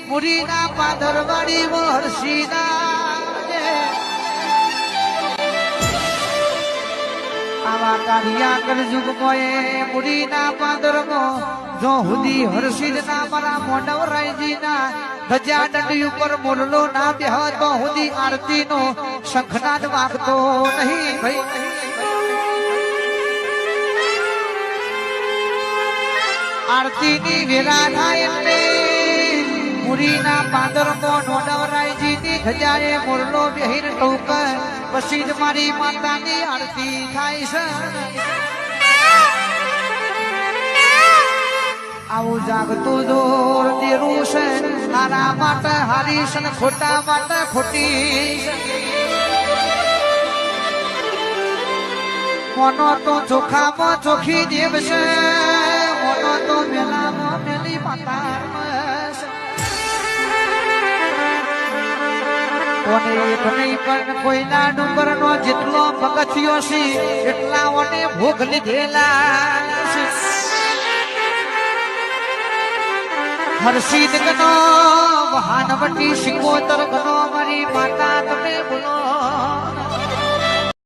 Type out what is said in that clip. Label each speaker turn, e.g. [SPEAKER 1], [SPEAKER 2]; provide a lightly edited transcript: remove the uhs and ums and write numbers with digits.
[SPEAKER 1] મુરીના પાદરવાડી હર્ષિદા આવા કારિયા કરજુગ મોએ મુરીના પાદરમાં જો હુદી હર્ષિદના મારા મોંડવરાયજીના ધજા દંડી ઉપર મોરલો ના બેહ તો હુદી આરતીનો શંખનાદ વાગતો નહીં ભાઈ આરતીની વેરા થાય એટલે મુરીના પાદરમાં મોંડવરાયજીની ધજાએ મોરલો બેહીર ટોક પછી જ મારી માતાની આરતી થાય છે આવું જાગતું જોર દેરું છે હારા માટે હારી છે ખોટા માટે ખોટી મોનો તો ચોખામાં ચોખી દેવ છે મોનો તો મેલામાં મેલી માતા કોને એક નહીં પણ કોઈના ડુંગર નો જેટલો પગથિયો છે એટલા ઓને ભોગ લીધેલા છે હર્ષિદ ગનો વહાનવટી સિંગોતર ગનો મારી માતા તમે બોલો